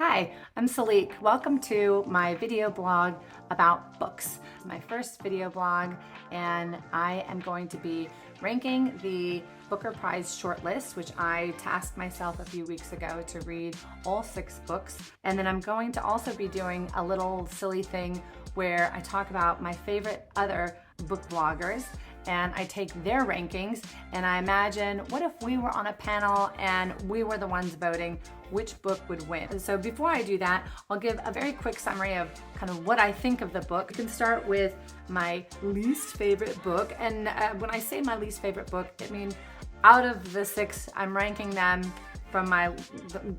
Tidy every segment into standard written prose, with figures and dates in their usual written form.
Hi, I'm Salik. Welcome to my video blog about books. My first video blog, and I am going to be ranking the Booker Prize shortlist, which I tasked myself a few weeks ago to read all 6 books. And then I'm going to also be doing a little silly thing where I talk about my favorite other book bloggers and I take their rankings and I imagine, what if we were on a panel and we were the ones voting which book would win? So before I do that, I'll give a very quick summary of kind of what I think of the book. You can start with my least favorite book. And when I say my least favorite book, it means out of the 6, I'm ranking them from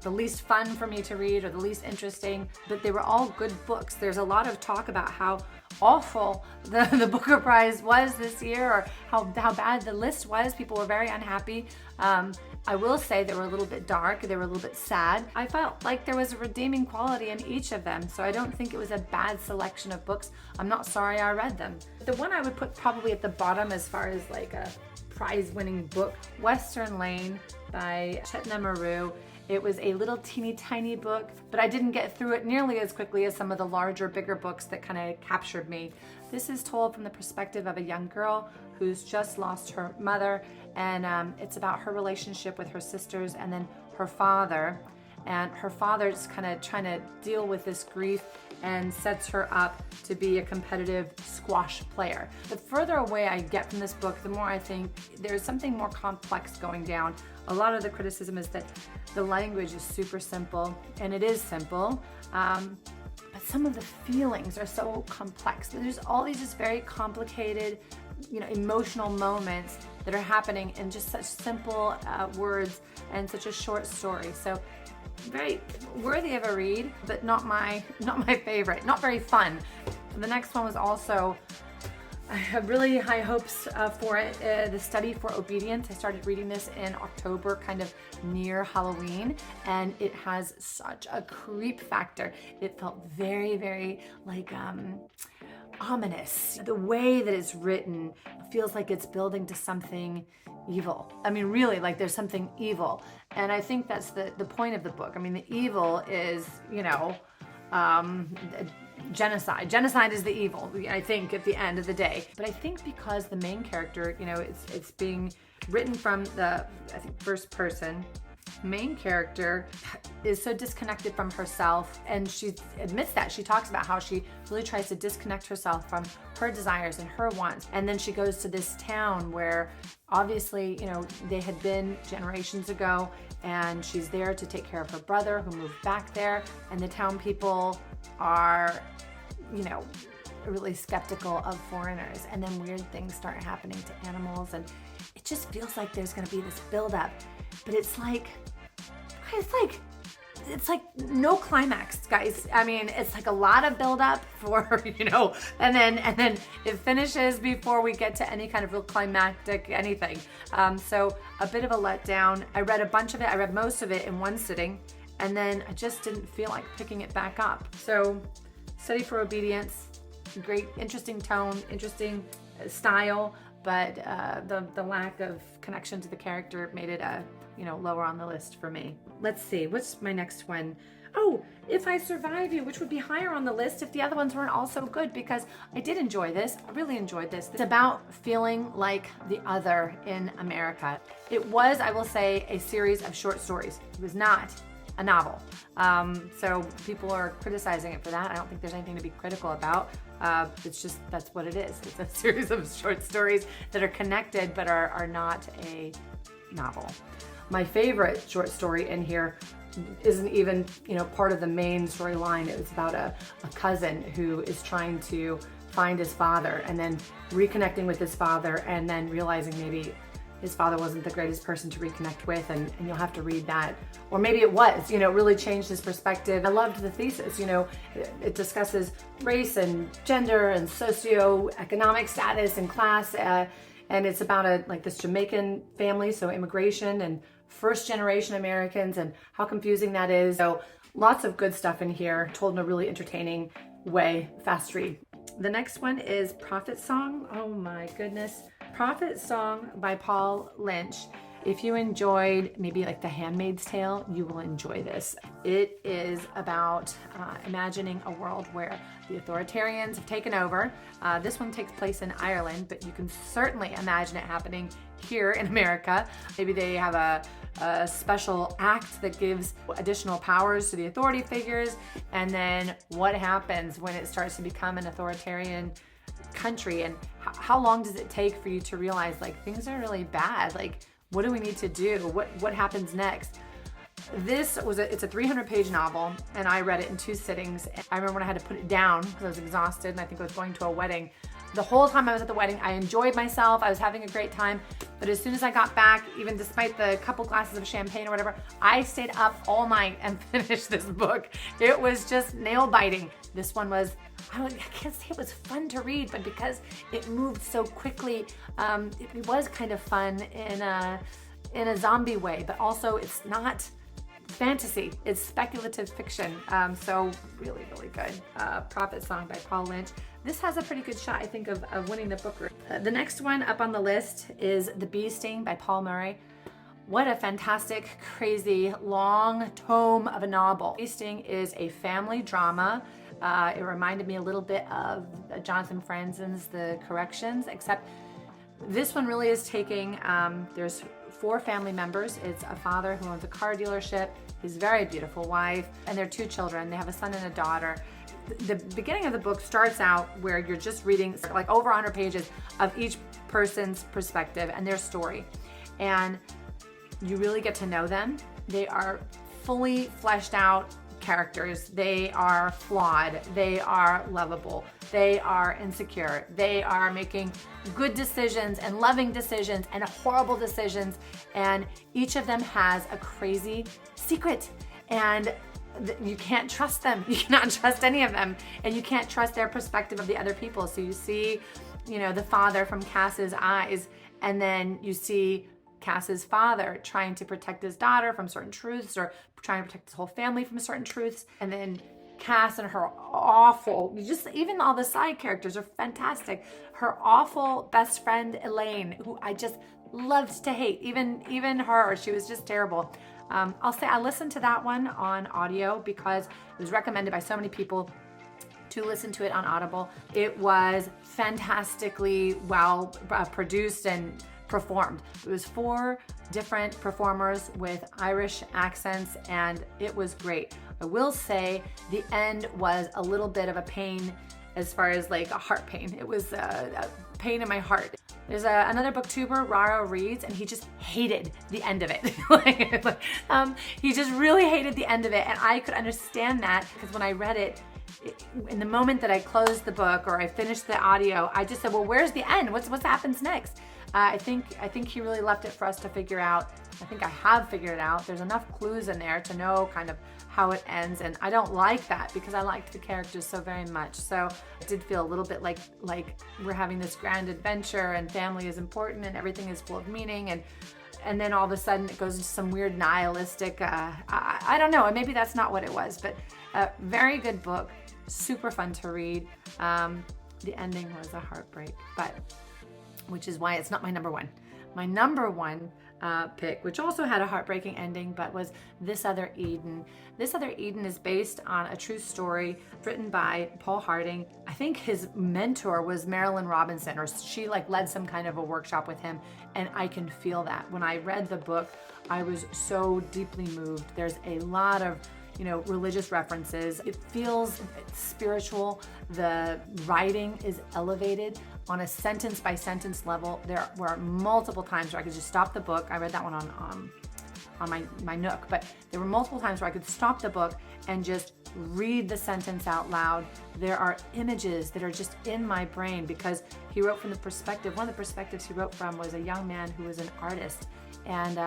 the least fun for me to read or the least interesting, but they were all good books. There's a lot of talk about how awful the Booker Prize was this year, or how bad the list was. People were very unhappy. I will say they were a little bit dark, they were a little bit sad. I felt like there was a redeeming quality in each of them, so I don't think it was a bad selection of books. I'm not sorry I read them. The one I would put probably at the bottom as far as like a prize-winning book, Western Lane by Chetna Maru. It was a little teeny tiny book, but I didn't get through it nearly as quickly as some of the larger, bigger books that kind of captured me. This is told from the perspective of a young girl who's just lost her mother, and it's about her relationship with her sisters and then her father. And her father's kind of trying to deal with this grief and sets her up to be a competitive squash player. The further away I get from this book, the more I think there's something more complex going down. A lot of the criticism is that the language is super simple, and it is simple, but some of the feelings are so complex. There's all these just very complicated, emotional moments that are happening in just such simple words and such a short story. So very worthy of a read, but not my favorite, not very fun. The next one was also, I have really high hopes for it, The Study for Obedience. I started reading this in October, kind of near Halloween, and it has such a creep factor. It felt very, very like ominous. The way that it's written feels like it's building to something evil. I mean, really, like there's something evil. And I think that's the point of the book. I mean, the evil is, genocide. Genocide is the evil, I think, at the end of the day. But I think because the main character, it's being written from the, I think, first person, main character is so disconnected from herself, and she admits that. She talks about how she really tries to disconnect herself from her desires and her wants, and then she goes to this town where obviously they had been generations ago, and she's there to take care of her brother who moved back there, and the town people are really skeptical of foreigners, and then weird things start happening to animals, and it just feels like there's going to be this buildup, but it's like no climax, guys. I mean, it's like a lot of buildup for and then it finishes before we get to any kind of real climactic anything. So a bit of a letdown. I read a bunch of it. I read most of it in one sitting, and then I just didn't feel like picking it back up. So Study for Obedience, great, interesting tone, interesting style, but the lack of connection to the character made it lower on the list for me. Let's see, what's my next one? Oh, If I Survive You, which would be higher on the list if the other ones weren't also good, because I did enjoy this. I really enjoyed this. It's about feeling like the other in America. It was, I will say, a series of short stories. It was not a novel. So people are criticizing it for that. I don't think there's anything to be critical about. It's just, that's what it is. It's a series of short stories that are connected but are not a novel. My favorite short story in here isn't even, part of the main storyline. It was about a cousin who is trying to find his father, and then reconnecting with his father, and then realizing maybe his father wasn't the greatest person to reconnect with, and you'll have to read that. Or maybe it was, it really changed his perspective. I loved the thesis, it discusses race and gender and socioeconomic status and class, and it's about this Jamaican family, so immigration and first generation Americans and how confusing that is. So lots of good stuff in here, told in a really entertaining way, fast read. The next one is Prophet Song. Oh my goodness. Prophet Song by Paul Lynch. If you enjoyed maybe like The Handmaid's Tale, you will enjoy this. It is about imagining a world where the authoritarians have taken over. This one takes place in Ireland, but you can certainly imagine it happening here in America. Maybe they have a special act that gives additional powers to the authority figures, and then what happens when it starts to become an authoritarian country, and how long does it take for you to realize like things are really bad? Like, what do we need to do? What happens next? It's a 300-page novel, and I read it in 2 sittings. I remember when I had to put it down because I was exhausted, and I think I was going to a wedding. The whole time I was at the wedding, I enjoyed myself. I was having a great time. But as soon as I got back, even despite the couple glasses of champagne or whatever, I stayed up all night and finished this book. It was just nail biting. This one was, I can't say it was fun to read, but because it moved so quickly, it was kind of fun in a zombie way, but also it's not fantasy, it's speculative fiction. So really, really good. Prophet Song by Paul Lynch. This has a pretty good shot, I think, of winning the Booker. The next one up on the list is The Bee Sting by Paul Murray. What a fantastic, crazy, long tome of a novel. Bee Sting is a family drama. It reminded me a little bit of Jonathan Franzen's The Corrections, except this one really is taking, there's 4 family members. It's a father who owns a car dealership, his very beautiful wife, and their 2 children. They have a son and a daughter. The beginning of the book starts out where you're just reading like over 100 pages of each person's perspective and their story. And you really get to know them. They are fully fleshed out characters. They are flawed. They are lovable. They are insecure. They are making good decisions and loving decisions and horrible decisions. And each of them has a crazy secret. And you can't trust them. You cannot trust any of them. And you can't trust their perspective of the other people. So you see, the father from Cass's eyes, and then you see Cass's father trying to protect his daughter from certain truths, or trying to protect his whole family from certain truths. And then Cass and her awful, even all the side characters are fantastic. Her awful best friend, Elaine, who I just loved to hate. Even her, she was just terrible. I'll say I listened to that one on audio because it was recommended by so many people to listen to it on Audible. It was fantastically well produced and performed. It was 4 different performers with Irish accents, and it was great. I will say the end was a little bit of a pain as far as like a heart pain. It was a pain in my heart. There's another booktuber, Roro Reads, and he just hated the end of it. He just really hated the end of it, and I could understand that because when I read it, in the moment that I closed the book or I finished the audio, I just said, well, where's the end? What happens next? I think he really left it for us to figure out. I think I have figured it out. There's enough clues in there to know kind of how it ends, and I don't like that because I liked the characters so very much. So it did feel a little bit like we're having this grand adventure and family is important and everything is full of meaning, and then all of a sudden it goes into some weird nihilistic, I don't know, and maybe that's not what it was, but very good book, super fun to read. The ending was a heartbreak, which is why it's not my number one. My number one pick, which also had a heartbreaking ending, but was This Other Eden. This Other Eden is based on a true story written by Paul Harding. I think his mentor was Marilyn Robinson, or she led some kind of a workshop with him, and I can feel that. When I read the book, I was so deeply moved. There's a lot of religious references. It feels spiritual. The writing is elevated on a sentence by sentence level. There were multiple times where I could just stop the book. I read that one on my Nook, but there were multiple times where I could stop the book and just read the sentence out loud. There are images that are just in my brain because he wrote from the perspective, one of the perspectives he wrote from was a young man who was an artist. And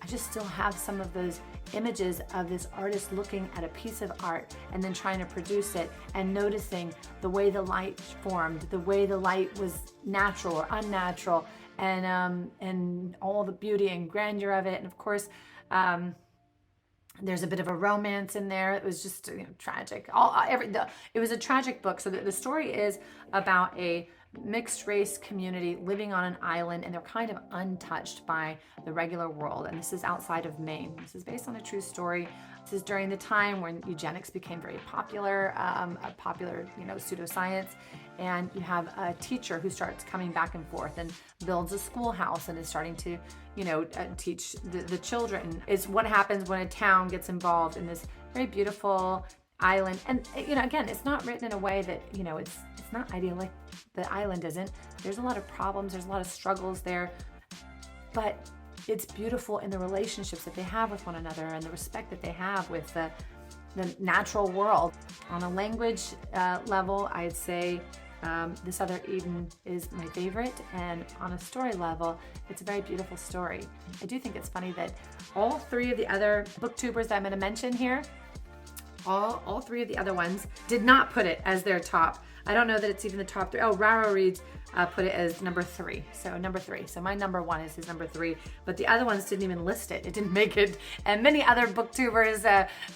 I just still have some of those images of this artist looking at a piece of art and then trying to produce it and noticing the way the light formed, the way the light was natural or unnatural, and all the beauty and grandeur of it. And of course, there's a bit of a romance in there. It was just tragic. It was a tragic book. So the story is about a mixed race community living on an island, and they're kind of untouched by the regular world. And this is outside of Maine. This is based on a true story. This is during the time when eugenics became very popular, a popular, pseudoscience. And you have a teacher who starts coming back and forth and builds a schoolhouse and is starting to, teach the children. It's what happens when a town gets involved in this very beautiful island. And, again, it's not written in a way that, it's not idyllic. The island isn't. There's a lot of problems. There's a lot of struggles there. But it's beautiful in the relationships that they have with one another and the respect that they have with the natural world. On a language level, I'd say This Other Eden is my favorite, and on a story level, it's a very beautiful story. I do think it's funny that all three of the other booktubers that I'm going to mention here, all three of the other ones did not put it as their top. I don't know that it's even the top 3. Oh, Roro Reads put it as number 3. So number 3. So my number 1 is his number 3, but the other ones didn't even list it. It didn't make it. And many other booktubers,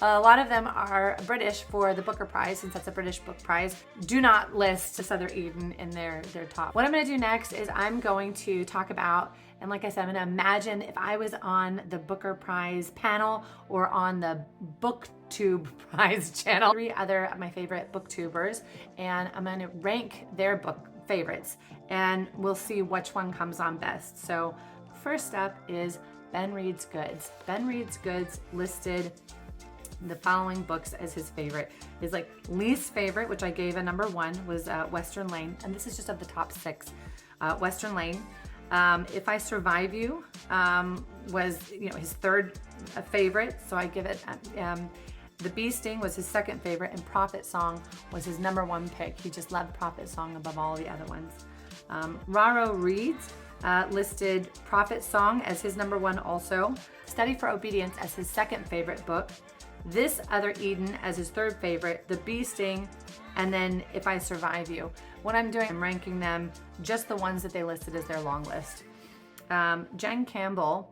a lot of them are British for the Booker Prize, since that's a British book prize, do not list This Other Eden in their top. What I'm going to do next is I'm going to talk about, and like I said, I'm going to imagine if I was on the Booker Prize panel or on the BookTube Prize channel. 3 other of my favorite booktubers, and I'm going to rank their book favorites, and we'll see which one comes on best. So first up is Ben Reads Goods. Ben Reads Goods listed the following books as his favorite. His least favorite, which I gave a number 1, was Western Lane, and this is just of the top 6. Western Lane. If I Survive You was his third favorite, so I give it. The Bee Sting was his second favorite, and Prophet Song was his number 1 pick. He just loved Prophet Song above all the other ones. Roro Reads listed Prophet Song as his number 1 also. Study for Obedience as his second favorite book. This Other Eden as his third favorite. The Bee Sting, and then If I Survive You. What I'm doing, I'm ranking them just the ones that they listed as their long list. Jen Campbell,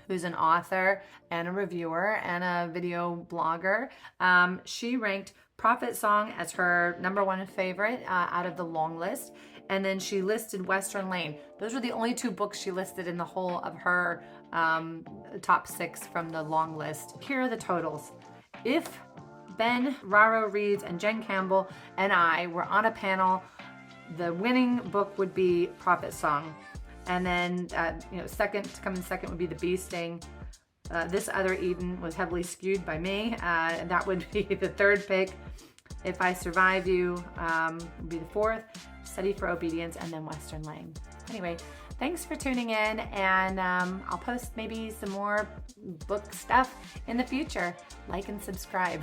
who's an author and a reviewer and a video blogger, she ranked Prophet Song as her number 1 favorite out of the long list. And then she listed Western Lane. Those were the only 2 books she listed in the whole of her top 6 from the long list. Here are the totals. If Ben, Roro Reads, and Jen Campbell and I were on a panel, the winning book would be Prophet Song. And then, second would be The Bee Sting. This Other Eden was heavily skewed by me. And that would be the third pick. If I Survive You would be the 4th. Study for Obedience, and then Western Lane. Anyway, thanks for tuning in, and I'll post maybe some more book stuff in the future. Like and subscribe.